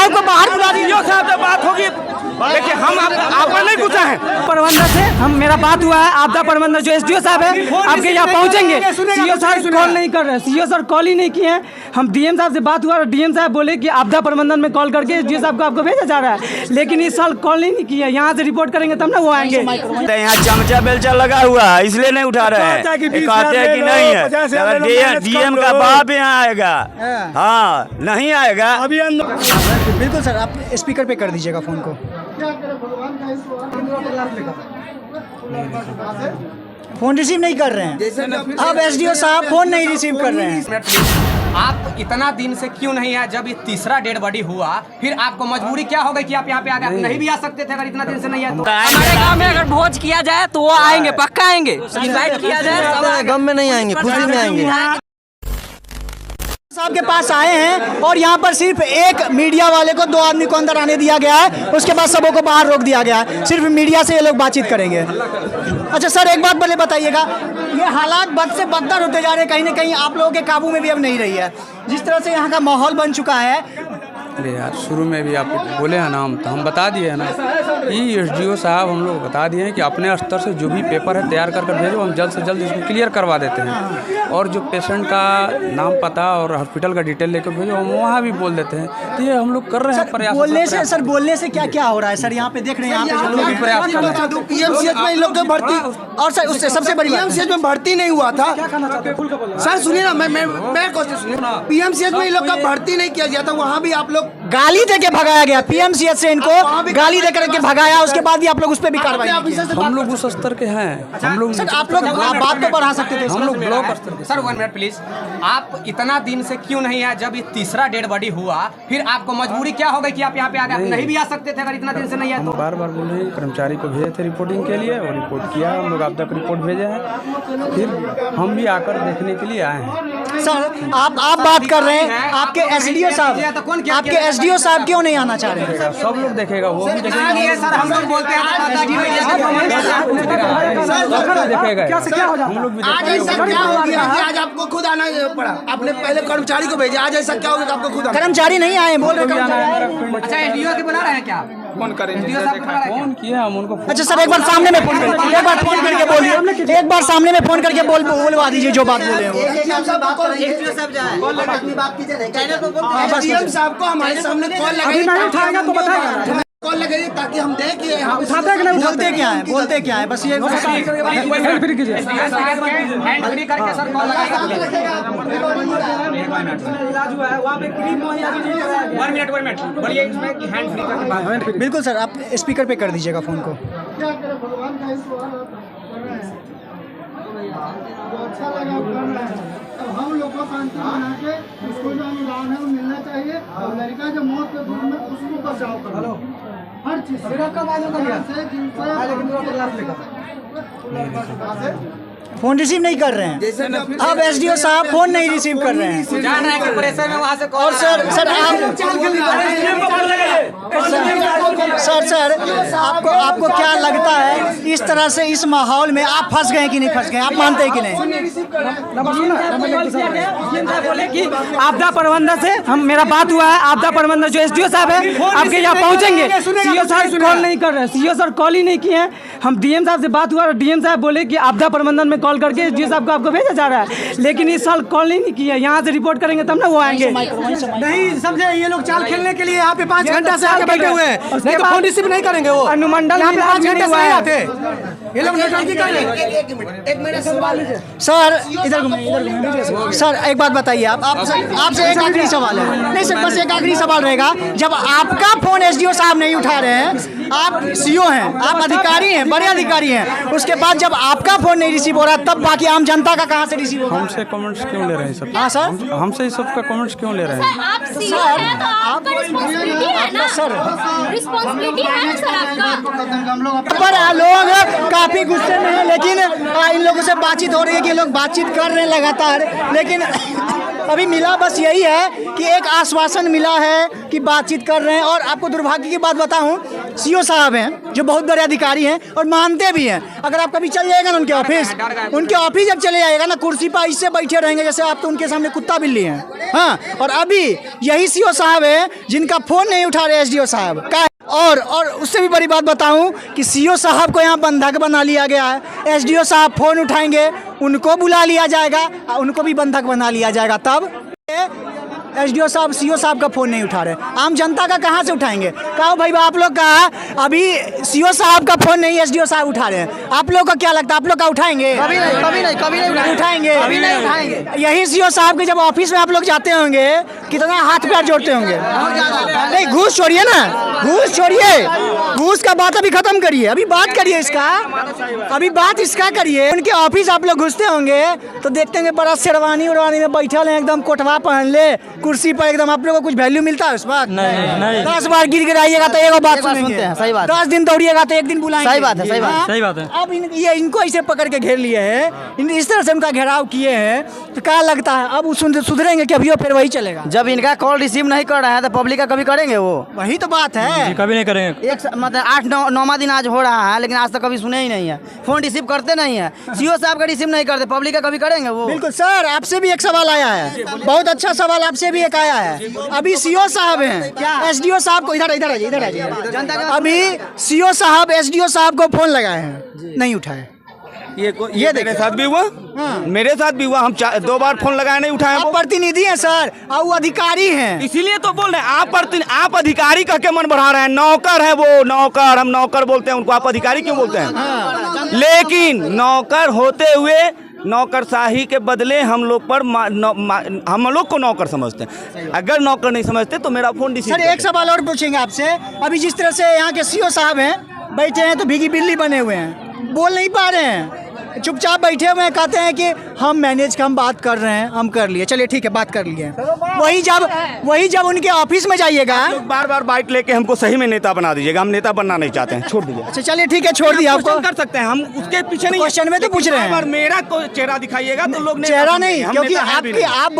साहब को बाहर बुला दीजिए। साहब से बात होगी, देखिए हम आपका नहीं पूछा है। प्रबंधक से मेरा बात हुआ है, आपदा प्रबंधक जो एसडीओ साहब है आपके यहाँ पहुँचेंगे। सीओ साहब कॉल नहीं कर रहे, सीओ सर कॉल ही नहीं किए हैं। हम डीएम साहब से बात हुआ और डीएम साहब बोले कि आपदा प्रबंधन में कॉल करके एसडीओ साहब को आपको भेजा जा रहा है, लेकिन इस साल कॉल नहीं किया। यहाँ से रिपोर्ट करेंगे तब ना वो आएंगे। यहाँ चमचा बेलचा लगा हुआ है इसलिए नहीं उठा रहे हैं, कहते हैं कि नहीं है। अगर डीएम का बाप यहाँ आएगा, हाँ नहीं आएगा अभी। बिल्कुल सर, आप स्पीकर पे कर दीजिएगा फ़ोन को। फ़ोन रिसीव नहीं कर रहे हैं। अब एसडीओ साहब फ़ोन नहीं रिसीव कर रहे हैं। आप इतना दिन से क्यों नहीं आए? जब ये तीसरा डेड बॉडी हुआ फिर आपको मजबूरी क्या हो गई कि आप यहाँ पे आ गए? नहीं भी आ सकते थे अगर इतना दिन से नहीं आए तो। हमारे गांव में अगर भोज किया जाए तो वो आएंगे, पक्का आएंगे। इनवाइट किया जाए गम में नहीं आएंगे, खुशी में आएंगे। साहब के पास आए हैं और यहाँ पर सिर्फ एक मीडिया वाले को, 2 आदमी को अंदर आने दिया गया है, उसके बाद सबों को बाहर रोक दिया गया है। सिर्फ मीडिया से ये लोग बातचीत करेंगे। अच्छा सर, एक बात पहले बताइएगा, ये हालात बद से बदतर होते जा रहे हैं, कहीं ना कहीं आप लोगों के काबू में भी अब नहीं रही है। जिस तरह से यहाँ का माहौल बन चुका है। अरे यार, शुरू में भी आप बोले हैं ना, हम बता दिए हैं ना कि एसडीओ साहब हम लोग बता दिए हैं कि अपने स्तर से जो भी पेपर है तैयार कर भेजो, हम जल्द से जल्द इसको क्लियर करवा देते हैं। और जो पेशेंट का नाम पता और हॉस्पिटल का डिटेल लेकर भेजो, हम वहाँ भी बोल देते हैं। तो ये हम लोग कर रहे हैं प्रयास। बोलने से सर, बोलने से क्या क्या हो रहा है सर? यहाँ पे देख रहे हैं, यहाँ पे जो लोग प्रयास कर रहे हैं। पीएमसीएच में इन लोग का भर्ती, और सर उससे सबसे बड़ी पीएमसीएच में भर्ती नहीं हुआ था। सर सुनिए ना, मैं क्वेश्चन सुनिए। पीएमसीएच में इन लोग का भर्ती नहीं किया गया था, वहाँ भी आप लोग गाली देके भगाया गया। पीएमसीएच से इनको गाली दे करके भगाया, उसके बाद भी आप लोग उस पर भी कार्रवाई नहीं की। हम लोग उस स्तर के हैं। हम लोग सर, आप लोग बात तो बढ़ा सकते थे। हम लोग ब्लॉक स्तर के। Sir 1 minute please. आप इतना दिन से क्यों नहीं आए? जब ये तीसरा डेड बॉडी हुआ फिर आपको मजबूरी क्या हो गई कि आप यहाँ पे आ गए? नहीं भी आ सकते थे अगर इतना दिन से नहीं आए तो। बार बार बोल रहे हैं, कर्मचारी को भेजे थे रिपोर्टिंग के लिए और रिपोर्ट किया, हम लोग आप तक रिपोर्ट भेजे हैं, फिर हम भी आकर देखने के लिए आए हैं। सर आप बात कर रहे हैं, आपके एसडीओ साहब क्यों नहीं आना चाह रहे हैं? सब लोग देखेगा, वो भी देखेगा। सर हम लोग बोलते हैं देखेगा, हम लोग भी आज ऐसा क्या हो गया कि आज आपको खुद आना पड़ा? आपने पहले कर्मचारी को भेजा, आज ऐसा क्या हो गया आपको खुद आना? कर्मचारी नहीं आए, बोल रहे अच्छा एसडीओ के बुला रहे हैं क्या? फोन करेंगे, फोन किया हम उनको। अच्छा सर, एक बार सामने में फोन करके, एक बार फोन करके बोलिए, एक बार सामने में फोन करके बोलवा दीजिए जो बात बोले हैं वो। डीएम साहब को हमारे सामने कॉल लगाई, नहीं उठाएगा तो बताएगा। कॉल लगाइए ताकि हम दें कि उठाते हैं कि नहीं उठाते? क्या है, बोलते क्या है? बस ये हैंड फ्री करके सर कॉल लगाइए। 1 मिनट बोलिए इसमें कि हैंड फ्री करके बात। बिल्कुल सर, आप स्पीकर पे कर दीजिएगा फ़ोन को। अच्छा लगा हम लोग को शांति बना के उसको जो अनुदान है वो मिलना चाहिए। और लड़का जो मौत के दूर में उसको बचाव करो, हर चीज से। फ़ोन रिसीव नहीं कर रहे हैं। अब एसडीओ साहब फ़ोन नहीं रिसीव कर रहे हैं। जान रहे हैं कि प्रेशर में वहाँ से कॉल। और सर आपको क्या लगता है इस तरह से इस माहौल में आप फंस गए कि नहीं फंस गए? आप मानते हैं कि नहीं? आपदा प्रबंधन से मेरा बात हुआ है, आपदा प्रबंधन जो एसडीओ साहब है आपके यहाँ पहुँचेंगे। सीओ साहब कॉल नहीं कर रहे, सीओ सर कॉल ही नहीं किए हैं। हम डीएम साहब से बात हुआ और डीएम साहब बोले कि आपदा प्रबंधन में कॉल करके एसडीओ साहब को आपको भेजा जा रहा है, लेकिन इस साल कॉल नहीं किया। यहाँ से रिपोर्ट करेंगे तब ना वो आएंगे। नहीं समझे, ये लोग चाल खेलने के लिए यहाँ पे 5 घंटा से आके बैठे हुए हैं, नहीं तो फोन रिसीव नहीं करेंगे। वो अनुमंडल यहाँ पे 5 घंटे से नहीं आते ये लोग। एक मिनट सर, इधर घूमिए। सर एक बात बताइए, आपसे एक आखिरी सवाल है। नहीं सर, बस एक आखिरी सवाल रहेगा। जब आपका फोन एसडीओ साहब नहीं उठा रहे हैं, आप सीओ हैं, आप अधिकारी हैं, बड़े अधिकारी हैं, उसके बाद जब आपका फोन नहीं रिसीव हो रहा, तब बाकी आम जनता का कहाँ से रिसीव होगा? हमसे कमेंट्स क्यों ले रहे हैं सब? हाँ सर, हमसे इस सब का कमेंट्स क्यों ले रहे हैं? आप सीओ हैं तो आपका रिस्पांसिबिलिटी है ना सर, रिस्पांसिबिलिटी है ना सर आपका। पर लोग काफी गुस्से में हैं, लेकिन इन लोगों से बातचीत हो रही है कि लोग बातचीत कर रहे हैं लगातार, लेकिन अभी मिला बस यही है कि एक आश्वासन मिला है कि बातचीत कर रहे हैं। और आपको दुर्भाग्य की बात बताऊं सीओ साहब हैं जो बहुत बड़े अधिकारी हैं और मानते भी हैं। अगर आप कभी चल जाएगा ना उनके ऑफिस जब चले जाएगा ना, कुर्सी पर इससे बैठे रहेंगे जैसे आप तो उनके सामने कुत्ता बिल्ली हैं। हाँ, और अभी यही सीओ साहब है जिनका फ़ोन नहीं उठा रहे एसडीओ साहब का। और उससे भी बड़ी बात बताऊं कि सीओ साहब को यहाँ बंधक बना लिया गया है। एसडीओ साहब फ़ोन उठाएंगे, उनको बुला लिया जाएगा, उनको भी बंधक बना लिया जाएगा। तब एसडीओ साहब सीओ साहब का फ़ोन नहीं उठा रहे, आम जनता का कहाँ से उठाएंगे? कहो भाई, आप लोग का अभी सीओ साहब का फ़ोन नहीं एसडीओ साहब उठा रहे हैं, आप लोग का क्या लगता है? आप लोग का उठाएंगे? कभी नहीं उठाएंगे। यही सीओ साहब के जब ऑफिस में आप लोग जाते होंगे कितना हाथ पैर जोड़ते होंगे। नहीं, घूस छोड़िए ना, घूस छोड़िए, घूस का बात अभी खत्म करिए, अभी बात करिए इसका, अभी बात इसका करिए। उनके ऑफिस आप लोग घुसते होंगे तो देखते होंगे बड़ा शेरवानी उड़वानी में बैठल हैं, एकदम कोटवा पहन ले कुर्सी पर, एकदम आप लोगों को कुछ वैल्यू मिलता है उस बात? नहीं। 10 बार गिर गिराइएगा तो एक बात सुनेंगे, सही बात। 10 दिन दौड़िएगा तो एक दिन बुलाएंगे, सही बात है, सही बात है। अब ये इनको ऐसे पकड़ के घेर लिए हैं, इस तरह से उनका घेराव किए हैं, तो क्या लगता है अब सुधरेंगे कि अभी फिर वही चलेगा? जब इनका कॉल रिसीव नहीं कर रहा है तो पब्लिक का कभी करेंगे? वो वही तो बात है, कभी नहीं करेंगे। एक मतलब 8-9वां दिन आज हो रहा है, लेकिन आज तक कभी सुने ही नहीं है, फोन रिसीव करते नहीं है, सीओ साहब का रिसीव नहीं करते, पब्लिक का कभी करेंगे वो? बिल्कुल सर, आपसे भी एक सवाल आया है, बहुत अच्छा सवाल आपसे भी एक आया है। अभी सीओ साहब हैं, एसडीओ साहब को इधर आइए, अभी सीओ साहब एसडीओ साहब को फोन लगाए हैं, नहीं उठाए। ये मेरे साथ भी हुआ, मेरे साथ भी हुआ, हम 2 बार फोन लगाए नहीं उठाए। आप प्रतिनिधि हैं सर, और वो अधिकारी हैं, इसीलिए तो बोल रहे हैं। आप अधिकारी कह के मन बढ़ा रहे हैं, नौकर है वो, नौकर, हम नौकर बोलते हैं उनको, आप अधिकारी क्यों बोलते हैं? लेकिन नौकर होते हुए नौकरशाही के बदले हम लोग पर हम लोग को नौकर समझते हैं। अगर नौकर नहीं समझते तो मेरा फोन सर एक सवाल और पूछेंगे आपसे। अभी जिस तरह से यहाँ के सीओ साहब हैं, बैठे हैं तो भीगी बिल्ली बने हुए हैं, बोल नहीं पा रहे हैं, चुपचाप बैठे हुए हैं, कहते हैं कि हम मैनेज हम बात कर रहे हैं, हम कर लिए, चलिए ठीक है बात कर लिए। वही जब उनके ऑफिस में जाइएगा, बार बाइट लेके हमको सही में नेता बना दीजिएगा, हम नेता बनना नहीं चाहते हैं, छोड़ दीजिए। अच्छा चलिए ठीक है, छोड़ दिया आपको, कर सकते हैं हम, उसके पीछे नहीं, क्वेश्चन में तो पूछ रहे हैं। मेरा चेहरा दिखाइएगा तो लोग चेहरा नहीं, क्योंकि आप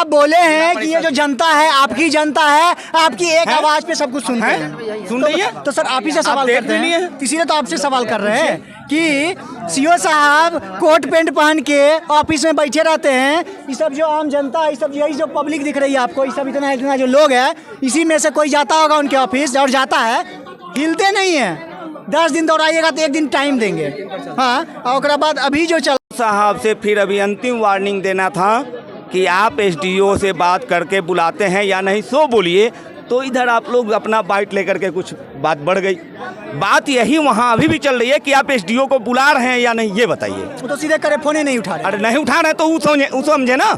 बोले हैं कि ये जो जनता है आपकी जनता है, आपकी एक आवाज पे सब कुछ सुनते हैं, सुन रही है। तो सर आप ही से सवाल करते हैं, इसीलिए तो आपसे सवाल कर रहे हैं कि सीओ साहब कोट पैंट पहन के ऑफिस में बैठे रहते हैं, ये सब जो आम जनता, ये सब यही जो पब्लिक दिख रही है आपको, ये सब इतना जो लोग हैं, इसी में से कोई जाता होगा उनके ऑफिस और जाता है, हिलते नहीं हैं। 10 दिन दौड़ाइएगा तो एक दिन टाइम देंगे। हाँ, और बाद अभी जो चल साहब से फिर अभी अंतिम वार्निंग देना था कि आप एसडीओ से बात करके बुलाते हैं या नहीं, सो बोलिए। तो इधर आप लोग अपना बाइट लेकर के कुछ बात बढ़ गई। बात यही वहाँ अभी भी चल रही है कि आप एसडीओ को बुला रहे हैं या नहीं, ये बताइए। तो सीधे करे फोन ही नहीं उठा रहे। अरे नहीं उठा रहे तो वो समझे ना,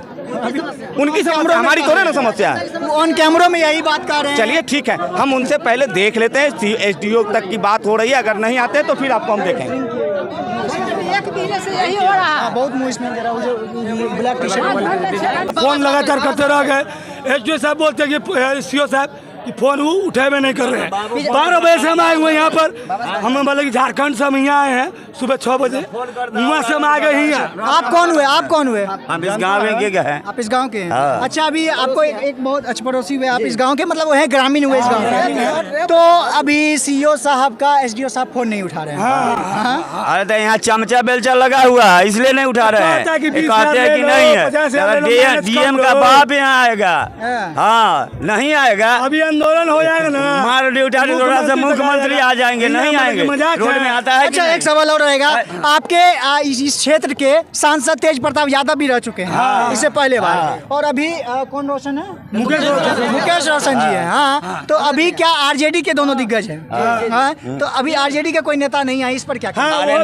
उनकी समस्या, हमारी थोड़े ना समस्या है। ऑन कैमरों में यही बात कर रहे हैं। चलिए ठीक है, हम उनसे पहले देख लेते हैं, एसडीओ तक की बात हो रही है, अगर नहीं आते तो फिर आपको हम देखेंगे। यही हो रहा है, बहुत मुँह इसमें ब्लैक टी शर्ट फोन लगातार करते रह गए। एसडीओ साहब बोलते हैं कि सीओ साहब कि फोन वो उठे में नहीं कर रहे हैं। 12 बजे से हम आए हुए यहाँ पर, हम मतलब कि झारखंड से हम यहाँ आए हैं सुबह 6 बजे, वहाँ से हम आ गए ही हैं। आप कौन हुए? हम इस गांव में के हैं। आप इस गांव के हैं? अच्छा, अभी आपको एक बहुत अच्छे पड़ोसी हुए, आप इस गांव के, मतलब वो है ग्रामीण हुए इस गांव के। तो अभी सीओ साहब का एसडीओ साहब फोन नहीं उठा रहे हैं। अरे तो यहाँ चमचा बेलचा लगा हुआ है, इसलिए नहीं उठा रहे हैं, कहते हैं कि नहीं है, डीएम का बाप यहाँ आएगा। हाँ, नहीं आएगा, अभी आंदोलन हो जाएगा ना, मार उठा से मुख्यमंत्री आ जाएंगे, नहीं आएंगे, रोड में आता है। अच्छा एक सवाल और रहेगा, आपके इस क्षेत्र के सांसद तेज प्रताप यादव भी रह चुके हैं इससे पहले बार, और अभी कौन रोशन है? मुकेश रोशन जी है। हाँ, तो अभी क्या आरजेडी के दोनों दिग्गज हैं? हाँ, तो अभी आरजेडी के कोई नेता नहीं है, इस पर क्या?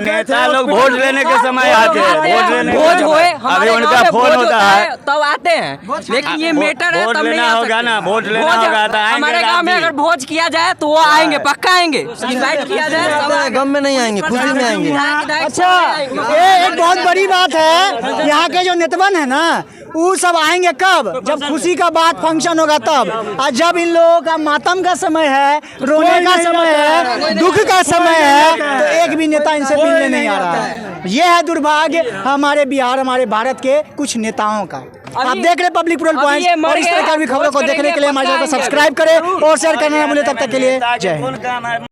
नेता लोग वोट लेने के समय आते हैं, भोज हुए अभी उनका फोन होता है तब आते हैं, लेकिन ये मैटर है, वोट तब नहीं लेना आ होगा सकते। ना, वोट लेना होगा तो हमारे गांव में अगर भोज किया जाए तो वो आएंगे, पक्का आएंगे, इनवाइट किया जाए, गम में नहीं आएंगे, खुशी में आएंगे। अच्छा, ये एक बहुत बड़ी बात है, यहाँ के जो नेतवन है ना, वो सब आएंगे कब? जब खुशी का बात फंक्शन होगा तब, और जब इन लोगों का मातम का समय है, रोने का समय है, दुख का समय है, तो एक भी नेता इनसे मिलने नहीं आ रहा है। ये है दुर्भाग्य हमारे बिहार, हमारे भारत के कुछ नेताओं का। आप देख रहे हैं पब्लिक प्रोल पॉइंट, और इस तरह की खबरों को देखने के लिए हमारे चैनल को सब्सक्राइब करें और शेयर करना ना भूलें। तब तक के लिए जय हिंद।